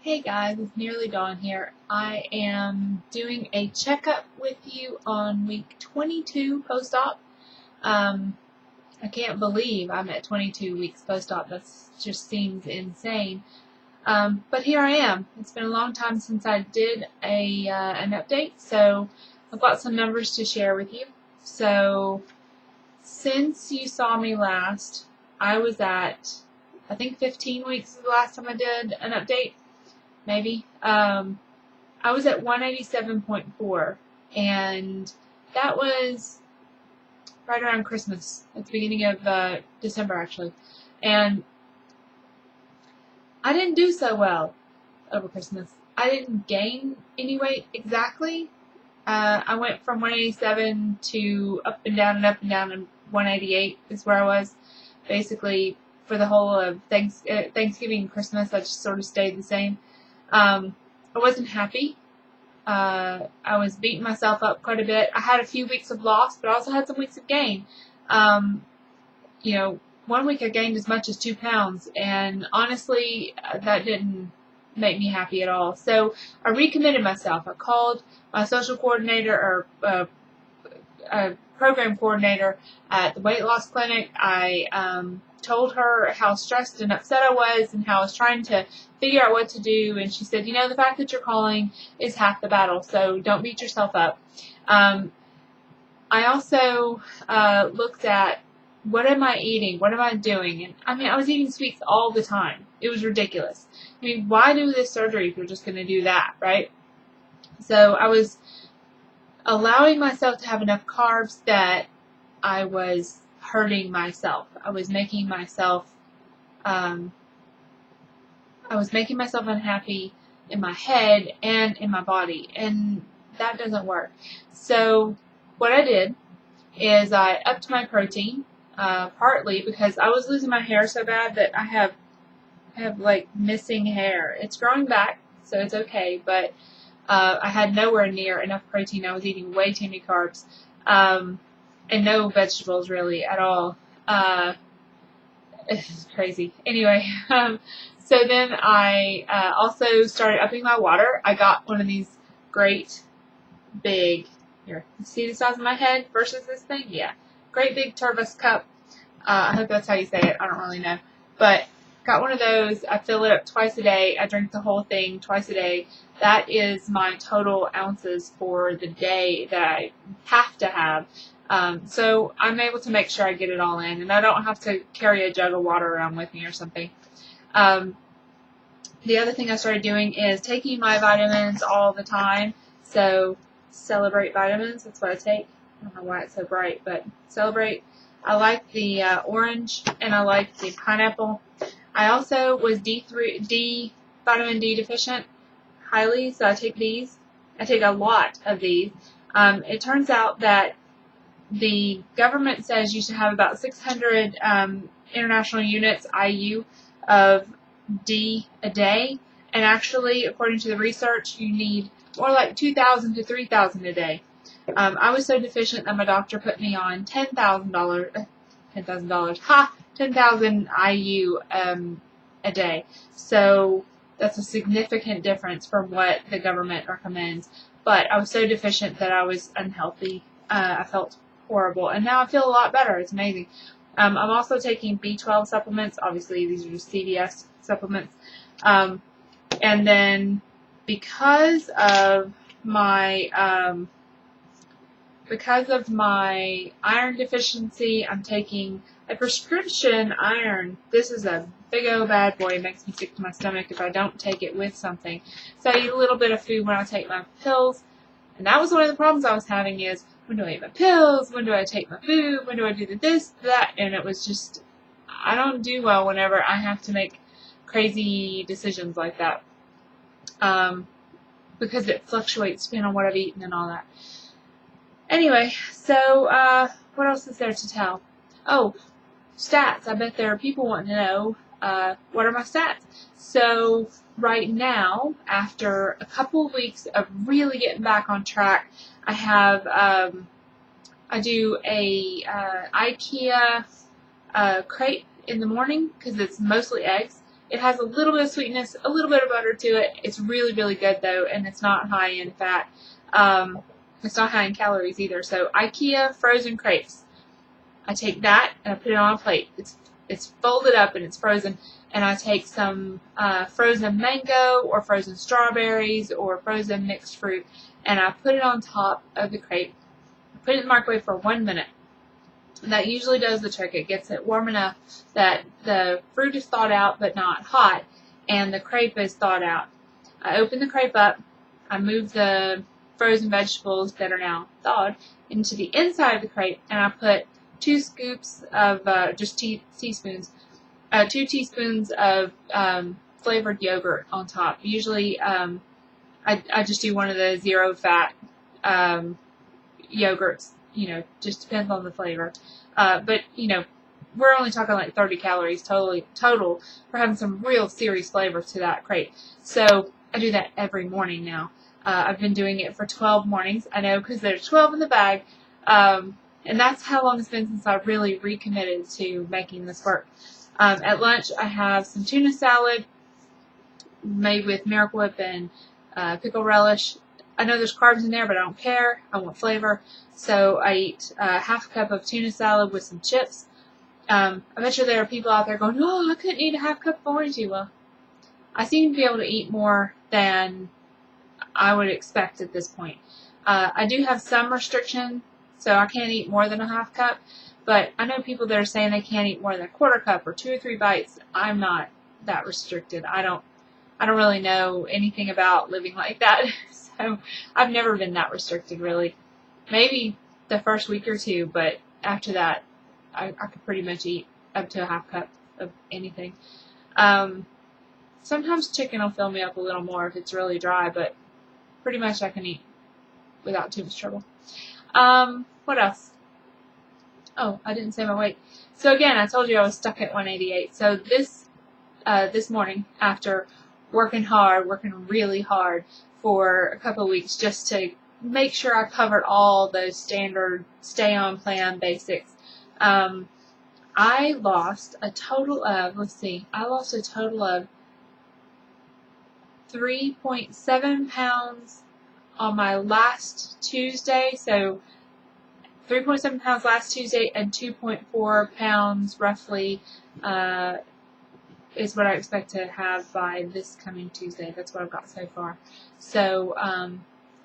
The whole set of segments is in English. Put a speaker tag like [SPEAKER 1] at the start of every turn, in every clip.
[SPEAKER 1] Hey guys, it's nearly dawn here. I am doing a checkup with you on week 22 post-op. I can't believe I'm at 22 weeks post-op. That just seems insane. But here I am. It's been a long time since I did an update, so I've got some numbers to share with you. So since you saw me last, I was at, I think 15 weeks is the last time I did an update. Maybe. I was at 187.4, and that was right around Christmas, at the beginning of December, actually. And I didn't do so well over Christmas. I didn't gain any weight exactly. I went from 187 to up and down, and 188 is where I was. Basically, for the whole of Thanksgiving and Christmas, I just sort of stayed the same. I wasn't happy. I was beating myself up quite a bit. I had a few weeks of loss, but I also had some weeks of gain. One week I gained as much as 2 pounds, and honestly, that didn't make me happy at all. So I recommitted myself. I called my social coordinator or program coordinator at the weight loss clinic. I told her how stressed and upset I was and how I was trying to figure out what to do, and she said, the fact that you're calling is half the battle, so don't beat yourself up. I also looked at what am I eating, what am I doing, and I was eating sweets all the time. It was ridiculous. Why do this surgery if you're just going to do that, right? So I was allowing myself to have enough carbs that I was hurting myself. I was making myself unhappy in my head and in my body, and that doesn't work. So what I did is I upped my protein, partly because I was losing my hair so bad that I have like missing hair. It's growing back, so it's okay, but I had nowhere near enough protein. I was eating way too many carbs, and no vegetables really at all. It's crazy. Anyway, so then I also started upping my water. I got one of these great big, here, see the size of my head versus this thing? Yeah. Great big Turvis cup. I hope that's how you say it. I don't really know. But got one of those. I fill it up twice a day. I drink the whole thing twice a day. That is my total ounces for the day that I have to have. So I'm able to make sure I get it all in, and I don't have to carry a jug of water around with me or something. The other thing I started doing is taking my vitamins all the time. So Celebrate vitamins, that's what I take. I don't know why it's so bright, but Celebrate. I like the orange, and I like the pineapple. I also was vitamin D deficient highly, so I take these. I take a lot of these. It turns out that the government says you should have about 600 international units, IU, of D a day, and actually, according to the research, you need more like 2,000 to 3,000 a day. I was so deficient that my doctor put me on $10,000 IU a day. So that's a significant difference from what the government recommends. But I was so deficient that I was unhealthy. I felt horrible, and now I feel a lot better. It's amazing. I'm also taking B12 supplements. Obviously, these are just CVS supplements. And then because of my iron deficiency, I'm taking a prescription iron. This is a big old bad boy. It makes me sick to my stomach if I don't take it with something. So I eat a little bit of food when I take my pills. And that was one of the problems I was having is, when do I eat my pills? When do I take my food? When do I do this, that? And it was just, I don't do well whenever I have to make crazy decisions like that. Because it fluctuates depending on what I've eaten and all that. Anyway, so what else is there to tell? Oh, stats. I bet there are people wanting to know what are my stats. So right now, after a couple of weeks of really getting back on track, I have I do a Ikea Crepe in the morning because it's mostly eggs, It has a little bit of sweetness, a little bit of butter to it. It's really, really good though, and it's not high in fat. It's not high in calories either. So Ikea frozen crepes. I take that and I put it on a plate. It's folded up and it's frozen. And I take some frozen mango or frozen strawberries or frozen mixed fruit, and I put it on top of the crepe. I put it in the microwave for 1 minute. And that usually does the trick. It gets it warm enough that the fruit is thawed out but not hot, and the crepe is thawed out. I open the crepe up. I move the frozen vegetables that are now thawed into the inside of the crepe, and I put 2 scoops of teaspoons. 2 teaspoons of flavored yogurt on top. Usually, I just do one of the zero fat yogurts. Just depends on the flavor. But we're only talking like 30 calories total for having some real serious flavor to that crepe. So I do that every morning now. I've been doing it for 12 mornings. I know because there's 12 in the bag. And that's how long it's been since I really recommitted to making this work. At lunch, I have some tuna salad made with Miracle Whip and pickle relish. I know there's carbs in there, but I don't care. I want flavor. So I eat half a cup of tuna salad with some chips. I bet you there are people out there going, oh, I couldn't eat a half cup of orange juice. Well, I seem to be able to eat more than I would expect at this point. I do have some restriction, so I can't eat more than a half cup. But I know people that are saying they can't eat more than a quarter cup or 2 or 3 bites. I'm not that restricted. I don't really know anything about living like that. So I've never been that restricted, really. Maybe the first week or 2, but after that, I could pretty much eat up to a half cup of anything. Sometimes chicken will fill me up a little more if it's really dry, but pretty much I can eat without too much trouble. What else? Oh, I didn't say my weight. So again, I told you I was stuck at 188. So this morning, after working really hard for a couple of weeks just to make sure I covered all those standard stay-on-plan basics, I lost a total of, 3.7 pounds on my last Tuesday. So 3.7 pounds last Tuesday and 2.4 pounds roughly is what I expect to have by this coming Tuesday. That's what I've got so far. So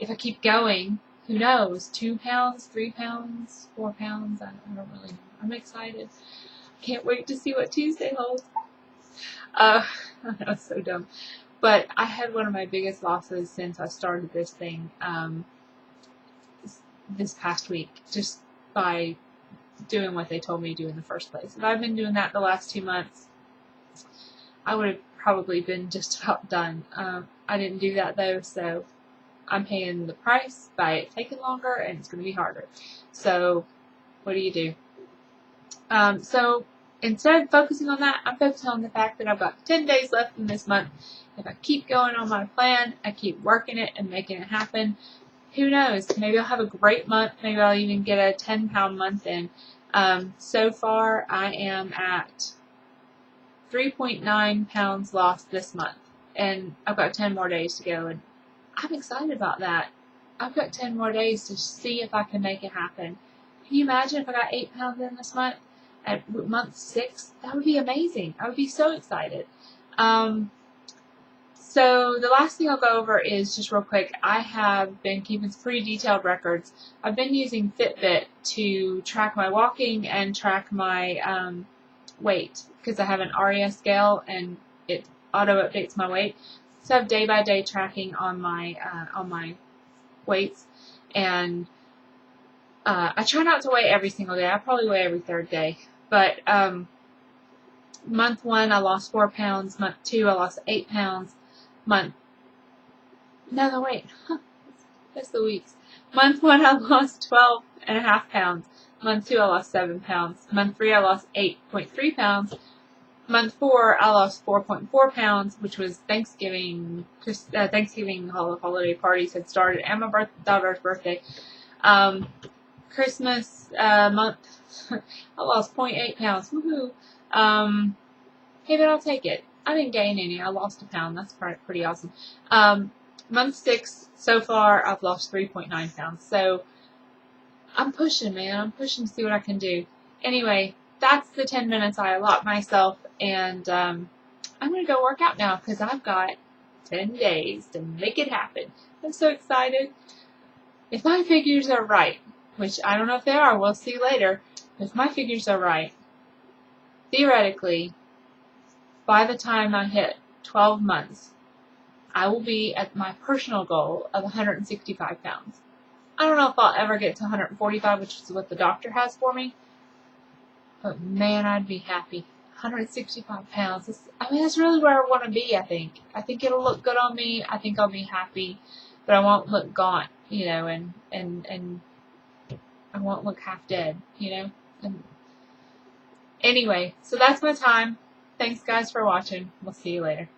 [SPEAKER 1] if I keep going, who knows? 2 pounds, 3 pounds, 4 pounds? I don't really know. I'm excited. Can't wait to see what Tuesday holds. I know, it's so dumb. But I had one of my biggest losses since I started this thing this past week, just by doing what they told me to do in the first place. If I'd been doing that the last 2 months, I would have probably been just about done. I didn't do that though, so I'm paying the price by it taking longer, and it's going to be harder. So what do you do? So instead of focusing on that, I'm focusing on the fact that I've got 10 days left in this month. If I keep going on my plan, I keep working it and making it happen, who knows? Maybe I'll have a great month. Maybe I'll even get a 10-pound month in. So far, I am at 3.9 pounds lost this month, and I've got 10 more days to go, and I'm excited about that. I've got 10 more days to see if I can make it happen. Can you imagine if I got 8 pounds in this month at month 6? That would be amazing. I would be so excited. So the last thing I'll go over is just real quick. I have been keeping some pretty detailed records. I've been using Fitbit to track my walking and track my weight, because I have an ARIA scale and it auto updates my weight. So I have day-by-day tracking on my weights, and I try not to weigh every single day. I probably weigh every 3rd day. But month 1 I lost 4 pounds. Month 2 I lost 8 pounds. That's the weeks. Month 1 I lost 12.5 pounds. Month 2 I lost 7 pounds. Month 3 I lost 8.3 pounds. Month 4 I lost 4.4 pounds, which was Thanksgiving. Thanksgiving holiday parties had started, and my daughter's birthday. Christmas month I lost 0.8 pounds. Woohoo! Hey, but I'll take it. I didn't gain any. I lost a pound. That's pretty awesome. Month 6, so far, I've lost 3.9 pounds. So I'm pushing, man. I'm pushing to see what I can do. Anyway, that's the 10 minutes I allot myself, and I'm going to go work out now because I've got 10 days to make it happen. I'm so excited. If my figures are right, which I don't know if they are, we'll see later. If my figures are right, theoretically, by the time I hit 12 months, I will be at my personal goal of 165 pounds. I don't know if I'll ever get to 145, which is what the doctor has for me, but man, I'd be happy. 165 pounds. That's really where I want to be, I think. I think it'll look good on me. I think I'll be happy, but I won't look gaunt, and I won't look half dead, And anyway, so that's my time. Thanks, guys, for watching. We'll see you later.